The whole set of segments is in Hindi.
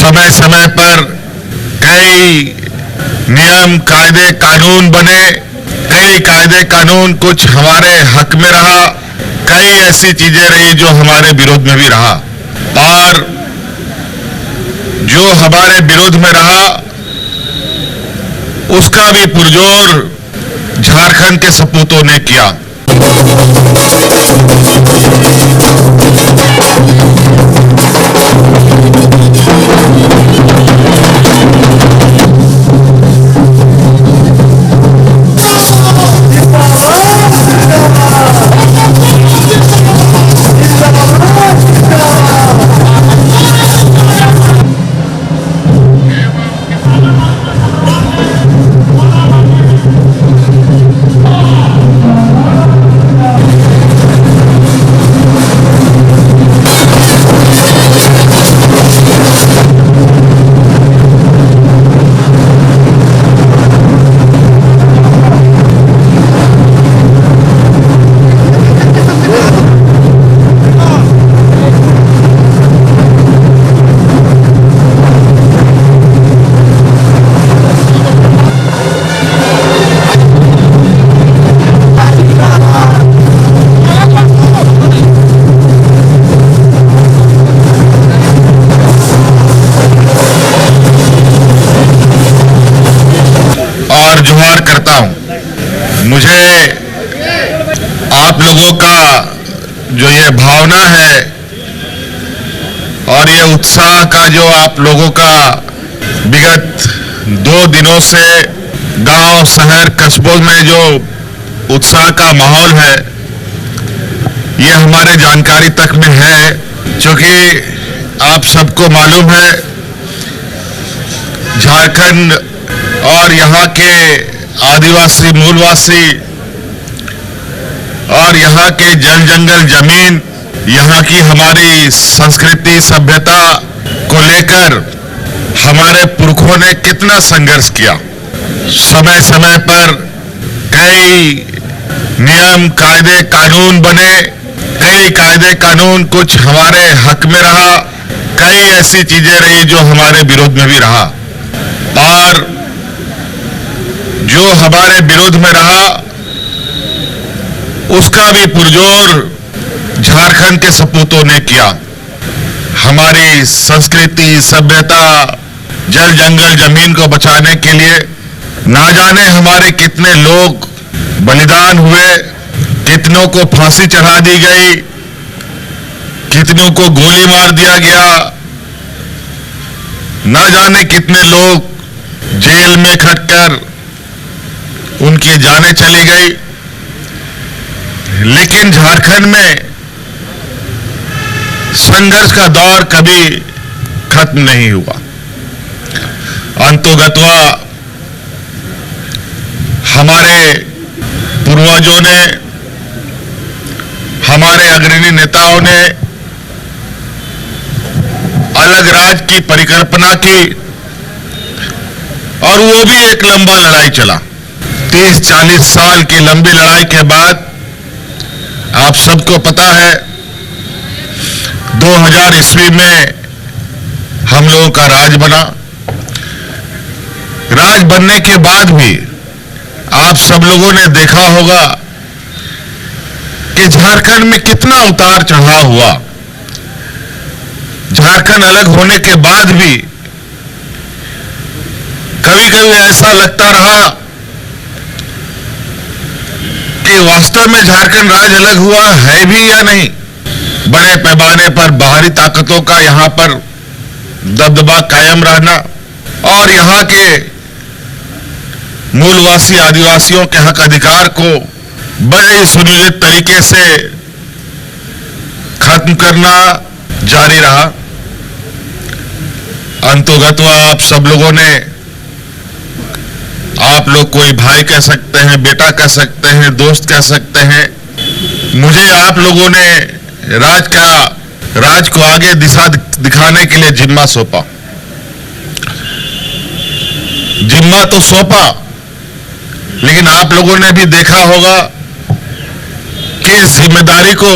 समय समय पर कई नियम कायदे कानून बने, कई कायदे कानून कुछ हमारे हक में रहा, कई ऐसी चीजें रही जो हमारे विरोध में भी रहा, और जो हमारे विरोध में रहा उसका भी पुरजोर झारखंड के सपूतों ने किया। जोहार करता हूं। मुझे आप लोगों का जो ये भावना है और ये उत्साह का जो आप लोगों का विगत 2 दिनों से गांव शहर कस्बों में जो उत्साह का माहौल है, ये हमारे जानकारी तक में है, क्योंकि आप सबको मालूम है झारखंड और यहाँ के आदिवासी मूलवासी और यहाँ के जल जंगल जमीन, यहाँ की हमारी संस्कृति सभ्यता को लेकर हमारे पुरखों ने कितना संघर्ष किया। समय समय पर कई नियम कायदे कानून बने, कई कायदे कानून कुछ हमारे हक में रहा, कई ऐसी चीजें रही जो हमारे विरोध में भी रहा, और जो हमारे विरोध में रहा उसका भी पुरजोर झारखंड के सपूतों ने किया। हमारी संस्कृति सभ्यता जल जंगल जमीन को बचाने के लिए ना जाने हमारे कितने लोग बलिदान हुए, कितनों को फांसी चढ़ा दी गई, कितनों को गोली मार दिया गया, ना जाने कितने लोग जेल में खटकर उनकी जानें चली गई। लेकिन झारखंड में संघर्ष का दौर कभी खत्म नहीं हुआ। अंतोगत्वा हमारे पूर्वजों ने, हमारे अग्रणी नेताओं ने अलग राज्य की परिकल्पना की, और वो भी एक लंबा लड़ाई चला। 30-40 साल की लंबी लड़ाई के बाद आप सबको पता है 2000 ईस्वी में हम लोगों का राज बना। राज बनने के बाद भी आप सब लोगों ने देखा होगा कि झारखंड में कितना उतार चढ़ाव हुआ। झारखंड अलग होने के बाद भी कभी कभी ऐसा लगता रहा कि वास्तव में झारखंड राज्य अलग हुआ है भी या नहीं। बड़े पैमाने पर बाहरी ताकतों का यहां पर दबदबा कायम रहना और यहां के मूलवासी आदिवासियों के हक अधिकार को बड़े सुनियोजित तरीके से खत्म करना जारी रहा। अंतोगत्वा आप सब लोगों ने, आप लोग कोई भाई कह सकते हैं, बेटा कह सकते हैं, दोस्त कह सकते हैं, मुझे आप लोगों ने राज को आगे दिशा दिखाने के लिए जिम्मा सौंपा। जिम्मा तो सौंपा, लेकिन आप लोगों ने भी देखा होगा कि इस जिम्मेदारी को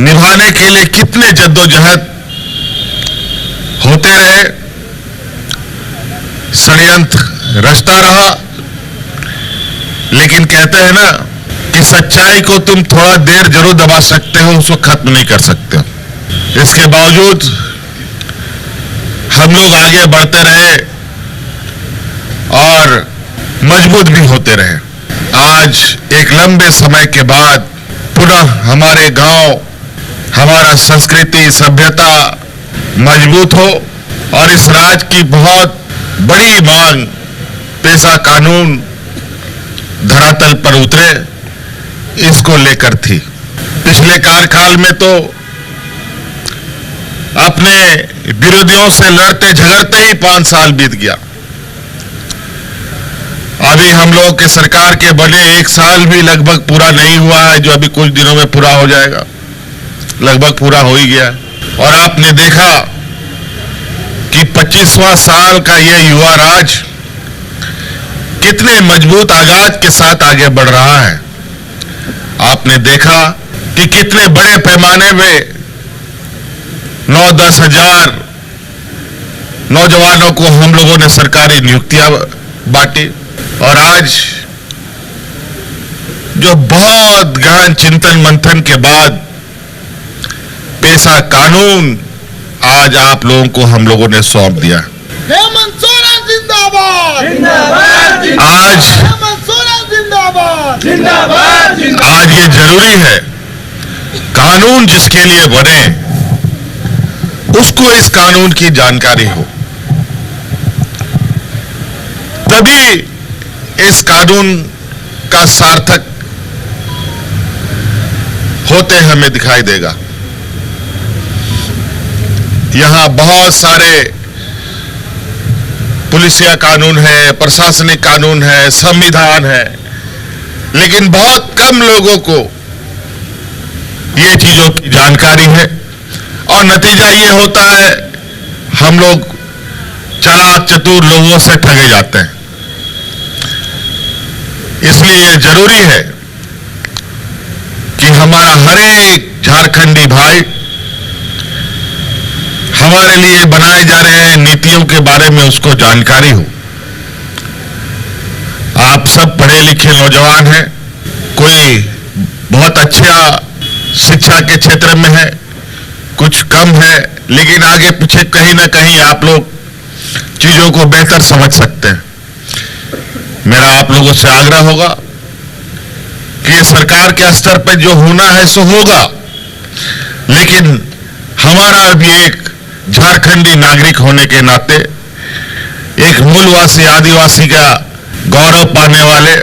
निभाने के लिए कितने जद्दोजहद होते रहे, षड्यंत्र रचता रहा, लेकिन कहते हैं ना कि सच्चाई को तुम थोड़ा देर जरूर दबा सकते हो, उसको खत्म नहीं कर सकते हो। इसके बावजूद हम लोग आगे बढ़ते रहे और मजबूत भी होते रहे। आज एक लंबे समय के बाद पुनः हमारे गांव, हमारा संस्कृति सभ्यता मजबूत हो और इस राज्य की बहुत बड़ी मांग पेशा कानून धरातल पर उतरे, इसको लेकर थी। पिछले कार्यकाल में तो अपने विरोधियों से लड़ते झगड़ते ही 5 साल बीत गया। अभी हम लोग के सरकार के बने 1 साल भी लगभग पूरा नहीं हुआ है, जो अभी कुछ दिनों में पूरा हो जाएगा, लगभग पूरा हो ही गया। और आपने देखा कि 25वां साल का यह युवा राज कितने मजबूत आगाज के साथ आगे बढ़ रहा है। आपने देखा कि कितने बड़े पैमाने में 9-10 हजार नौजवानों को हम लोगों ने सरकारी नियुक्तियां बांटी और आज जो बहुत गहन चिंतन मंथन के बाद पेशा कानून आज आप लोगों को हम लोगों ने सौंप दिया। हेमंत सोरेन जिंदाबाद, आज हेमंत सोरेन जिंदाबाद, आज ये जरूरी है, कानून जिसके लिए बने उसको इस कानून की जानकारी हो, तभी इस कानून का सार्थक होते हमें दिखाई देगा। यहां बहुत सारे पुलिसिया कानून है, प्रशासनिक कानून है, संविधान है, लेकिन बहुत कम लोगों को ये चीजों की जानकारी है और नतीजा ये होता है हम लोग चालाक चतुर लोगों से ठगे जाते हैं। इसलिए ये जरूरी है कि हमारा हर एक झारखंडी भाई हमारे लिए बनाए जा रहे हैं नीतियों के बारे में उसको जानकारी हो। आप सब पढ़े लिखे नौजवान हैं, कोई बहुत अच्छा शिक्षा के क्षेत्र में है, कुछ कम है, लेकिन आगे पीछे कहीं ना कहीं आप लोग चीजों को बेहतर समझ सकते हैं। मेरा आप लोगों से आग्रह होगा कि सरकार के स्तर पर जो होना है सो होगा, लेकिन हमारा भी एक झारखंडी नागरिक होने के नाते, एक मूलवासी आदिवासी का गौरव पाने वाले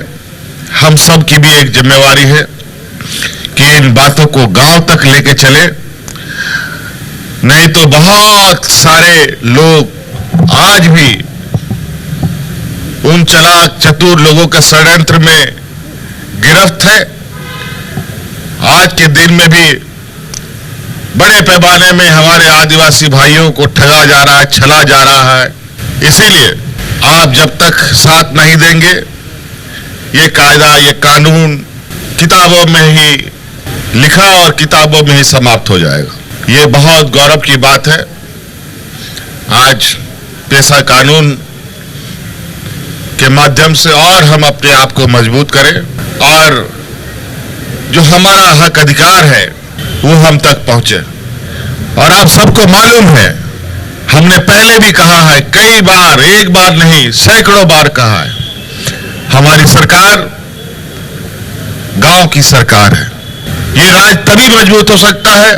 हम सब की भी एक जिम्मेवारी है कि इन बातों को गांव तक लेके चले। नहीं तो बहुत सारे लोग आज भी उन चालाक चतुर लोगों के षड्यंत्र में गिरफ्त है। आज के दिन में भी बड़े पैमाने में हमारे आदिवासी भाइयों को ठगा जा रहा है, छला जा रहा है। इसीलिए आप जब तक साथ नहीं देंगे, ये कायदा, ये कानून किताबों में ही लिखा और किताबों में ही समाप्त हो जाएगा। ये बहुत गौरव की बात है। आज पेशा कानून के माध्यम से और हम अपने आप को मजबूत करें और जो हमारा हक अधिकार है वो हम तक पहुंचे। और आप सबको मालूम है, हमने पहले भी कहा है कई बार, एक बार नहीं सैकड़ों बार कहा है, हमारी सरकार गांव की सरकार है। ये राज्य तभी मजबूत हो सकता है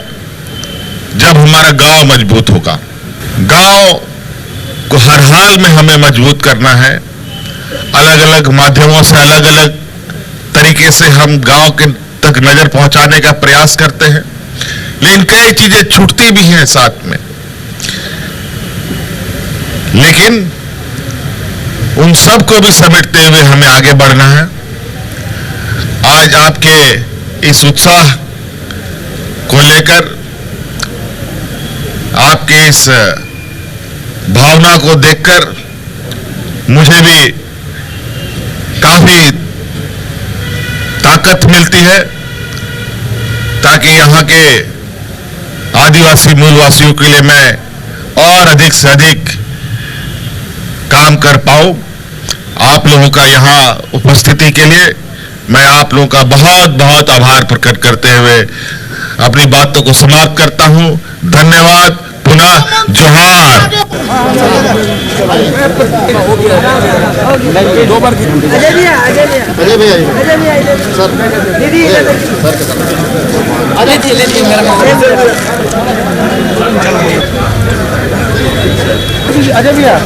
जब हमारा गांव मजबूत होगा। गांव को हर हाल में हमें मजबूत करना है। अलग अलग माध्यमों से, अलग अलग तरीके से हम गांव के तक नजर पहुंचाने का प्रयास करते हैं, लेकिन कई चीजें छूटती भी हैं साथ में। लेकिन उन सब को भी समेटते हुए हमें आगे बढ़ना है। आज आपके इस उत्साह को लेकर, आपके इस भावना को देखकर मुझे भी काफी ताकत मिलती है, ताकि यहाँ के आदिवासी मूलवासियों के लिए मैं और अधिक से अधिक काम कर पाऊं। आप लोगों का यहाँ उपस्थिति के लिए मैं आप लोगों का बहुत बहुत आभार प्रकट करते हुए अपनी बातों को समाप्त करता हूं। धन्यवाद। पुनः जोहार। अजय भैया सर दीदी अजय भैया